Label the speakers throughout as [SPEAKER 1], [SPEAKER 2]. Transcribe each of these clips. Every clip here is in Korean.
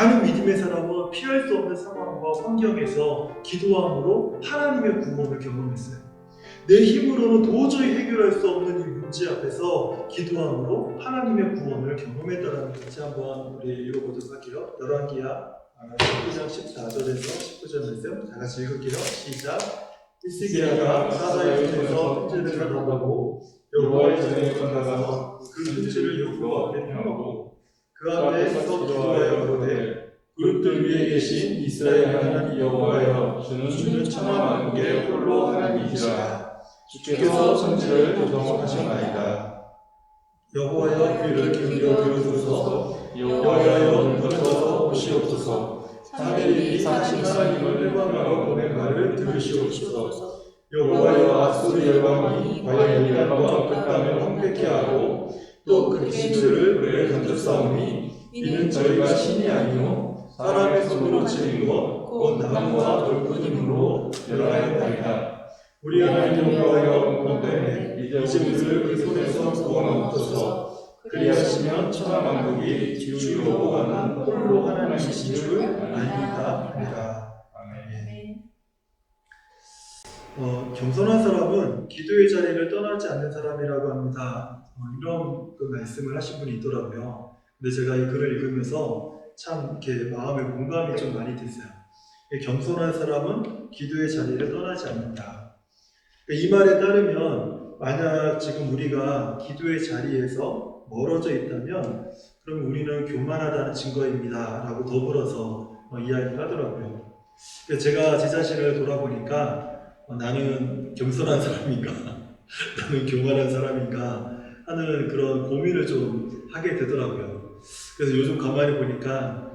[SPEAKER 1] 많은 믿음의 사람은 피할 수 없는 상황과 환경에서 기도함으로 하나님의 구원을 경험했어요. 내 힘으로는 도저히 해결할 수 없는 이 문제 앞에서 기도함으로 하나님의 구원을 경험했다는 것을 한번 우리 읽어보도록 할게요. 열왕기하 19장 14절에서 19절 말씀 다 같이 읽을게요. 시작. 히스기야가 사자의 손에서 편지를 받아보고 여호와의 전에 나가서 그 편지를 여호와 앞에 펴놓고 그 앞에서 기도하여 가로되 그룹들 위에 계신 이스라엘 하나님 여호와여, 주는 천하 만국의 홀로 하나님이시라. 주께서 천지를 조성하셨나이다. 여호와여, 귀를 기울여 들으소서. 여호와여, 눈을 떠서 보시옵소서. 사내들이 사신 하나님을 회방하러 보낸 말을 들으시옵소서. 여호와여, 아수르 열방이 과연 이 땅과 그 땅을 황폐케 하고 또 그 진주를 물에 던졌사오니 이는 저희가 신이 아니요 사람의 손으로 지은 것 곧 나무와 돌뿐이므로 멸하였나이다. 우리 하나님 여호와여, 본때 이제 우리를 그 손에서 구원하옵소서. 그리하시면 천하 만국이 주의 여호와는 홀로 하나님이신 줄 아니까 합니다. 아멘. 겸손한 사람은 기도의 자리를 떠나지 않는 사람이라고 합니다. 이런 그 말씀을 하신 분이 있더라고요. 근데 제가 이 글을 읽으면서 참 이렇게 마음에 공감이 좀 많이 됐어요. 겸손한 사람은 기도의 자리를 떠나지 않는다. 이 말에 따르면 만약 지금 우리가 기도의 자리에서 멀어져 있다면 그럼 우리는 교만하다는 증거입니다 라고 더불어서 이야기를 하더라고요. 제가 제 자신을 돌아보니까 나는 겸손한 사람인가 나는 교만한 사람인가 하는 그런 고민을 좀 하게 되더라고요. 그래서 요즘 가만히 보니까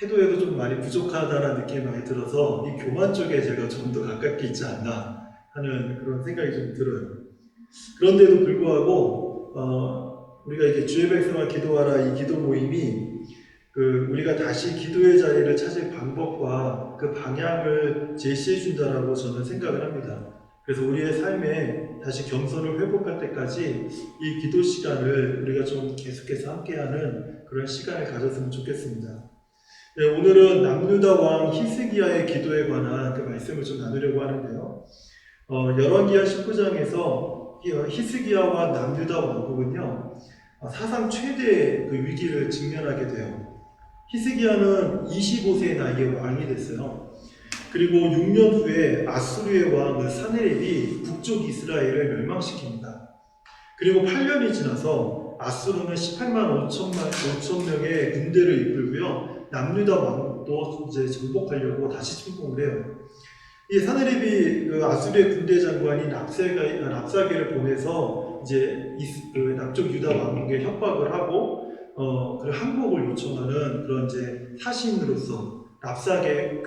[SPEAKER 1] 해도 좀 많이 부족하다는 느낌이 많이 들어서 이 교만 쪽에 제가 좀 더 가깝게 있지 않나 하는 그런 생각이 좀 들어요. 그런데도 불구하고 우리가 이게 주의 백성아 기도하라 이 기도 모임이 우리가 다시 기도의 자리를 찾을 방법과 그 방향을 제시해 준다라고 저는 생각을 합니다. 그래서 우리의 삶에 다시 겸손을 회복할 때까지 이 기도 시간을 우리가 좀 계속해서 함께하는 그런 시간을 가졌으면 좋겠습니다. 네, 오늘은 남유다 왕 히스기야의 기도에 관한 그 말씀을 좀 나누려고 하는데요. 열왕기하 19장에서 히스기야와 남유다 왕국은요 사상 최대의 그 위기를 직면하게 돼요. 히스기야는 25세의 나이에 왕이 됐어요. 그리고 6년 후에 아수르의 왕 사네립이 북쪽 이스라엘을 멸망시킵니다. 그리고 8년이 지나서 아수르는 18만 5천 명의 군대를 이끌고요 남유다 왕국도 이제 정복하려고 다시 침공을 해요. 이 사네립이 아수르의 군대 장관이 랍사게를 보내서 이제 남쪽 유다 왕국에 협박을 하고 그 항복을 요청하는 그런 이제 사신으로서 랍사게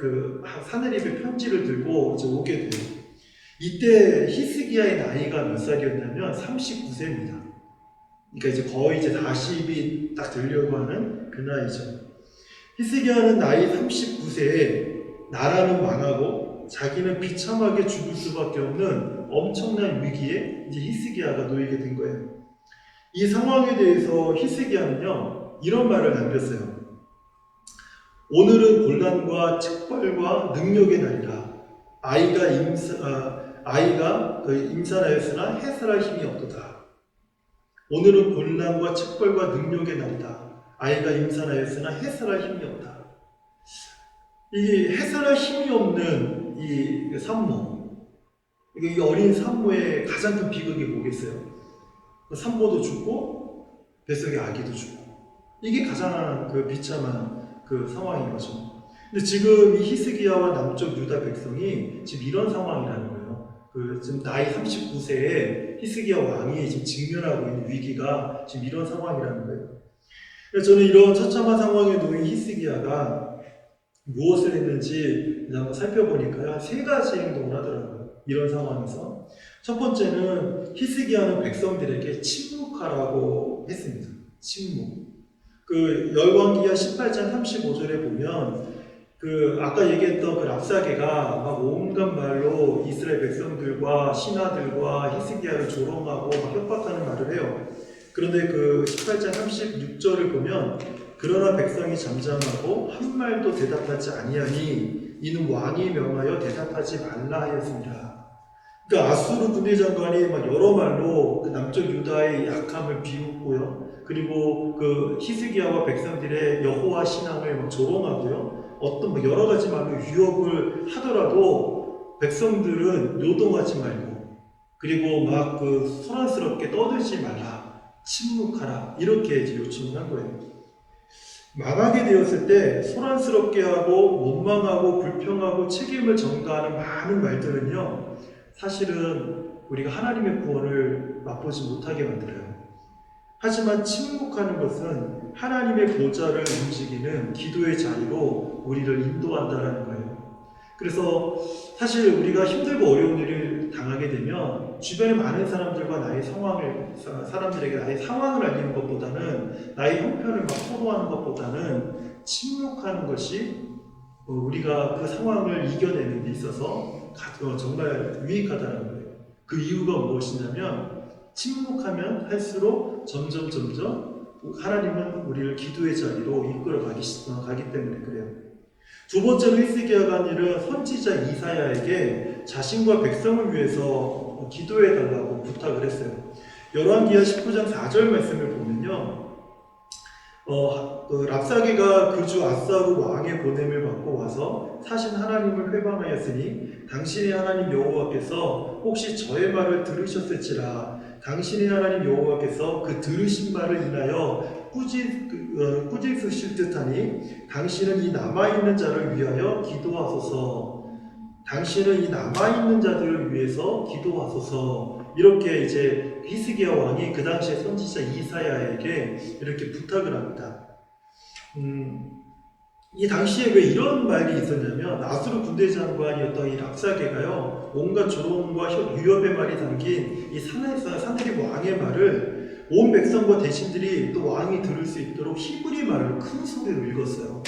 [SPEAKER 1] 사네립의 편지를 들고 이제 오게 돼요. 이때 히스기야의 나이가 몇 살이었냐면 39세입니다. 그러니까 이제 거의 이제 40이 딱 되려고 하는 그 나이죠. 히스기야는 나이 39세에 나라는 망하고 자기는 비참하게 죽을 수밖에 없는 엄청난 위기에 이제 히스기야가 놓이게 된 거예요. 이 상황에 대해서 히스기야는요 이런 말을 남겼어요. 오늘은 곤란과 책벌과 능력의 날이라. 아이가 임산하였으나 해설할 힘이 없도다. 오늘은 곤란과 책벌과 능력의 날이다. 아이가 임산하였으나 해설할 힘이 없다. 이 해설할 힘이 없는 이 산모, 이 어린 산모의 가장 큰 비극이 뭐겠어요? 산모도 죽고 뱃속의 아기도 죽고 이게 가장 비참한 상황인 거죠. 근데 지금 이 히스기야와 남쪽 유다 백성이 지금 이런 상황이라는 거예요. 지금 나이 39세에 히스기야 왕이 지금 직면하고 있는 위기가 지금 이런 상황이라는 거예요. 그래서 저는 이런 처참한 상황에 놓인 히스기야가 무엇을 했는지 한번 살펴보니까요. 세 가지 행동을 하더라고요. 이런 상황에서. 첫 번째는 히스기야는 백성들에게 침묵하라고 했습니다. 침묵. 열왕기하 18장 35절에 보면 아까 얘기했던 랍사게가 막 온갖 말로 이스라엘 백성들과 신하들과 히스기야를 조롱하고 막 협박하는 말을 해요. 그런데 18장 36절을 보면 그러나 백성이 잠잠하고 한 말도 대답하지 아니하니 이는 왕이 명하여 대답하지 말라 하였습니다. 그러니까 아수르 군대 장관이 막 여러 말로 그 남쪽 유다의 약함을 비웃고요. 그리고 그 히스기야와 백성들의 여호와 신앙을 막 조롱하고요. 어떤 뭐 여러 가지 말로 유혹을 하더라도 백성들은 요동하지 말고 그리고 막 그 소란스럽게 떠들지 말라, 침묵하라 이렇게 이제 요청을 한 거예요. 망하게 되었을 때 소란스럽게 하고 원망하고 불평하고 책임을 전가하는 많은 말들은요, 사실은 우리가 하나님의 구원을 맛보지 못하게 만들어요. 하지만 침묵하는 것은 하나님의 보좌를 움직이는 기도의 자리로 우리를 인도한다라는 거예요. 그래서 사실 우리가 힘들고 어려운 일을 당하게 되면 주변의 많은 사람들과 사람들에게 나의 상황을 알리는 것보다는 나의 형편을 막 토로하는 것보다는 침묵하는 것이 우리가 그 상황을 이겨내는 데 있어서 정말 유익하다는 거예요. 그 이유가 무엇이냐면 침묵하면 할수록 점점 하나님은 우리를 기도의 자리로 이끌어 가기 때문에 그래요. 두 번째로 히스기야가 한 일은 선지자 이사야에게 자신과 백성을 위해서 기도해 달라고 부탁을 했어요. 열왕기하 19장 4절 말씀을 보면요. 랍사게가 그주 아사루 왕의 보냄을 받고 와서 사신 하나님을 회방하였으니 당신의 하나님 여호와께서 혹시 저의 말을 들으셨을지라 당신의 하나님 여호와께서 그 들으신 말을 인하여 꾸짖으실 듯하니 당신은 이 남아있는 자를 위하여 기도하소서. 당신은 이 남아있는 자들을 위해서 기도하소서. 이렇게 이제 히스기야 왕이 그 당시에 선지자 이사야에게 이렇게 부탁을 합니다. 이 당시에 왜 이런 말이 있었냐면 아수르 군대 장관이었던 이 랍사게가요 온갖 조롱과 위협의 말이 담긴 이 사내립 왕의 말을 온 백성과 대신들이 또 왕이 들을 수 있도록 히브리 말로 큰 소리로 읽었어요.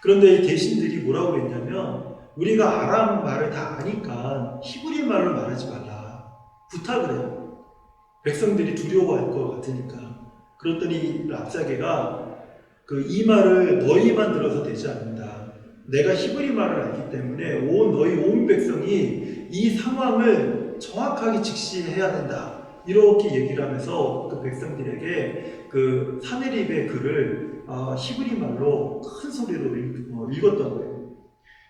[SPEAKER 1] 그런데 이 대신들이 뭐라고 했냐면 우리가 아람 말을 다 아니까 히브리 말로 말하지 말라 부탁을 해요. 백성들이 두려워할 것 같으니까. 그랬더니 랍사게가 이 말을 너희만 들어서 되지 않는다. 내가 히브리 말을 알기 때문에 너희 온 백성이 이 상황을 정확하게 직시해야 된다. 이렇게 얘기를 하면서 그 백성들에게 그 사내립의 글을 히브리 말로 큰 소리로 읽었던 거예요.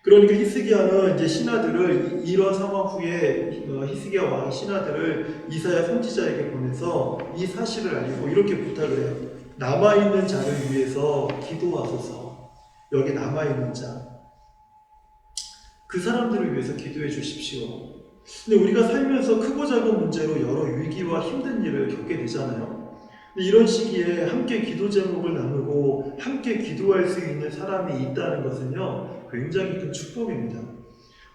[SPEAKER 1] 그러니까 히스기야는 이제 신하들을 이런 상황 후에 히스기야 왕이 신하들을 이사야 선지자에게 보내서 이 사실을 알리고 이렇게 부탁을 해요. 남아있는 자를 위해서 기도하소서. 여기 남아있는 자. 그 사람들을 위해서 기도해 주십시오. 근데 우리가 살면서 크고 작은 문제로 여러 위기와 힘든 일을 겪게 되잖아요. 근데 이런 시기에 함께 기도 제목을 나누고 함께 기도할 수 있는 사람이 있다는 것은요, 굉장히 큰 축복입니다.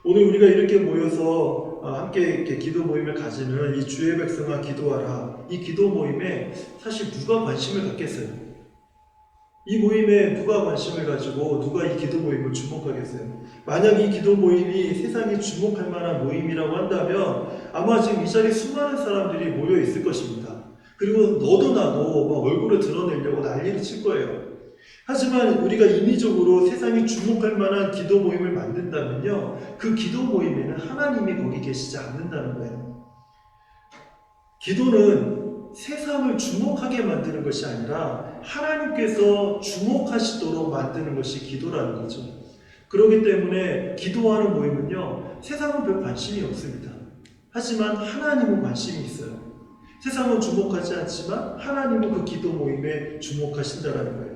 [SPEAKER 1] 오늘 우리가 이렇게 모여서 함께 이렇게 기도 모임을 가지는 이 주의 백성아 기도하라. 이 기도 모임에 사실 누가 관심을 갖겠어요? 이 모임에 누가 관심을 가지고 누가 이 기도 모임을 주목하겠어요? 만약 이 기도 모임이 세상이 주목할 만한 모임이라고 한다면 아마 지금 이 자리에 수많은 사람들이 모여 있을 것입니다. 그리고 너도 나도 막 얼굴을 드러내려고 난리를 칠 거예요. 하지만 우리가 인위적으로 세상이 주목할 만한 기도 모임을 만든다면요, 그 기도 모임에는 하나님이 거기 계시지 않는다는 거예요. 기도는 세상을 주목하게 만드는 것이 아니라 하나님께서 주목하시도록 만드는 것이 기도라는 거죠. 그렇기 때문에 기도하는 모임은요, 세상은 별 관심이 없습니다. 하지만 하나님은 관심이 있어요. 세상은 주목하지 않지만 하나님은 그 기도 모임에 주목하신다는 거예요.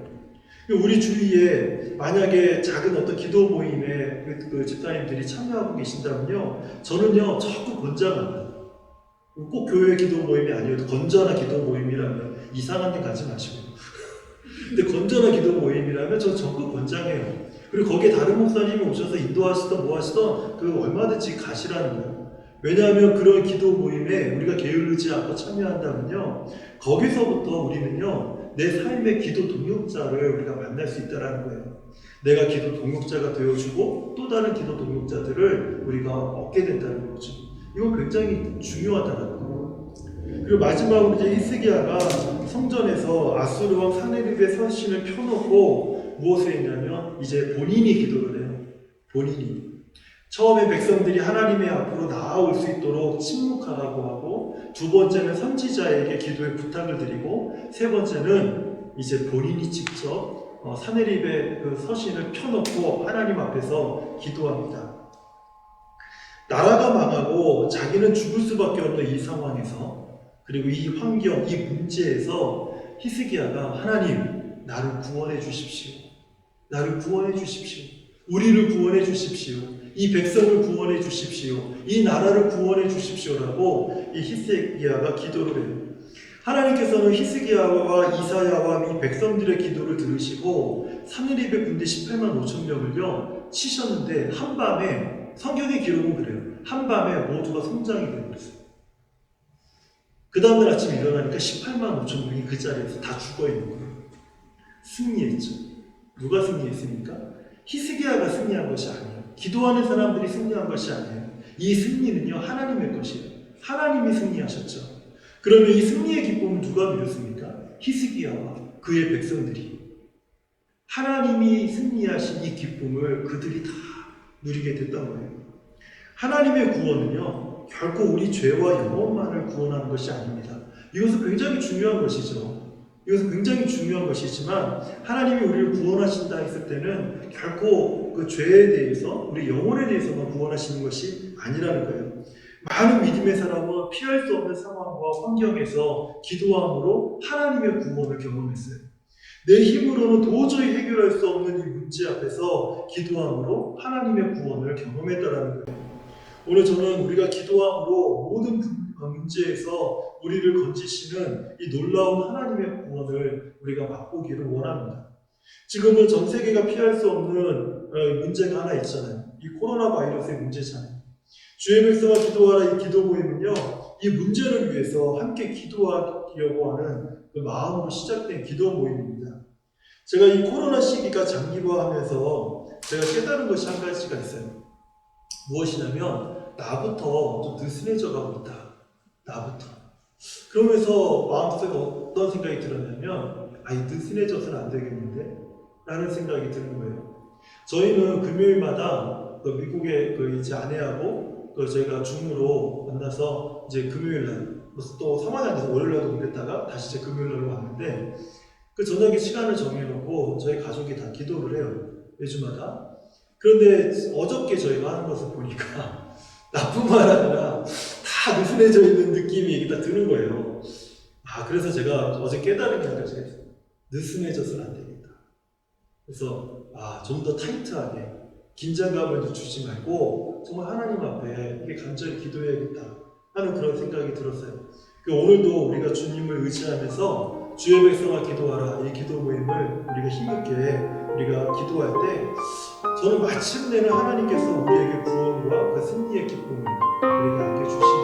[SPEAKER 1] 우리 주위에 만약에 작은 어떤 기도 모임에 그 집사님들이 참여하고 계신다면요, 저는요 적극 권장합니다. 꼭 교회 기도 모임이 아니어도 건전한 기도 모임이라면 이상한 데 가지 마시고 근데 건전한 기도 모임이라면 저 적극 권장해요. 그리고 거기에 다른 목사님이 오셔서 인도하시던 뭐 하시던 그 얼마든지 가시라는 거예요. 왜냐하면 그런 기도 모임에 우리가 게으르지 않고 참여한다면요, 거기서부터 우리는요 내 삶의 기도 동역자를 우리가 만날 수 있다는 거예요. 내가 기도 동역자가 되어주고 또 다른 기도 동역자들을 우리가 얻게 된다는 거죠. 이거 굉장히 중요하다는 거예요. 그리고 마지막으로 이제 히스기야가 성전에서 아수르 왕 사네립의 서신을 펴놓고 무엇을 했냐면 이제 본인이 기도를 해요. 본인이. 처음에 백성들이 하나님의 앞으로 나아올 수 있도록 침묵하라고 하고, 두 번째는 선지자에게 기도의 부탁을 드리고, 세 번째는 이제 본인이 직접 사네립의 그 서신을 펴놓고 하나님 앞에서 기도합니다. 나라가 망하고 자기는 죽을 수밖에 없는 이 상황에서, 그리고 이 환경, 이 문제에서 히스기야가 하나님, 나를 구원해 주십시오. 나를 구원해 주십시오. 우리를 구원해 주십시오. 이 백성을 구원해 주십시오. 이 나라를 구원해 주십시오라고 이 히스기야가 기도를 해요. 하나님께서는 히스기야와 이사야와 이 백성들의 기도를 들으시고 사느립의 군대 18만 5천 명을요 치셨는데, 한밤에, 성경의 기록은 그래요, 한밤에 모두가 성장이 되어버렸어요. 그 다음날 아침에 일어나니까 18만 5천 명이 그 자리에서 다 죽어있는 거예요. 승리했죠. 누가 승리했습니까? 히스기야가 승리한 것이 아니에요. 기도하는 사람들이 승리한 것이 아니에요. 이 승리는요 하나님의 것이에요. 하나님이 승리하셨죠. 그러면 이 승리의 기쁨은 누가 누렸습니까? 히스기야와 그의 백성들이. 하나님이 승리하신 이 기쁨을 그들이 다 누리게 됐던 거예요. 하나님의 구원은요 결코 우리 죄와 영혼만을 구원하는 것이 아닙니다. 이것은 굉장히 중요한 것이죠. 이것은 굉장히 중요한 것이지만, 하나님이 우리를 구원하신다 했을 때는 결코 그 죄에 대해서, 우리 영혼에 대해서만 구원하시는 것이 아니라는 거예요. 많은 믿음의 사람은 피할 수 없는 상황과 환경에서 기도함으로 하나님의 구원을 경험했어요. 내 힘으로는 도저히 해결할 수 없는 이 문제 앞에서 기도함으로 하나님의 구원을 경험했다라는 거예요. 오늘 저는 우리가 기도함으로 모든 문제에서 우리를 건지시는 이 놀라운 하나님의 구원을 우리가 맛보기를 원합니다. 지금은 전 세계가 피할 수 없는 문제가 하나 있잖아요. 이 코로나 바이러스의 문제잖아요. 주의 백성아 기도하라, 이 기도 모임은요 이 문제를 위해서 함께 기도하려고 하는 그 마음으로 시작된 기도 모임입니다. 제가 이 코로나 시기가 장기화하면서 제가 깨달은 것이 한 가지가 있어요. 무엇이냐면, 나부터 좀 느슨해져 가고 있다. 나부터. 그러면서 마음속에 어떤 생각이 들었냐면, 이 느슨해져서는 안 되겠는데? 라는 생각이 드는 거예요. 저희는 금요일마다 그 미국에 이제 아내하고 또 저희가 줌으로 만나서 이제 금요일날 또 사마리 앉아서 월요일날도 오랬다가 다시 이제 금요일날로 왔는데, 그 저녁에 시간을 정해놓고 저희 가족이 다 기도를 해요. 매주마다. 그런데 어저께 저희가 하는 것을 보니까 나뿐만 아니라 다 느슨해져 있는 느낌이 딱 드는 거예요. 그래서 제가 어제 깨달은 게 한 가지가 있어요. 느슨해져서는 안 되겠다. 그래서 좀 더 타이트하게 긴장감을 좀 주지 말고 정말 하나님 앞에 이게 간절히 기도해야겠다 하는 그런 생각이 들었어요. 오늘도 우리가 주님을 의지하면서 주의 백성아 기도하라, 이 기도 모임을 우리가 힘있게 우리가 기도할 때, 저는 마침내는 하나님께서 우리에게 구원과 그 승리의 기쁨을 우리가 함께 주시는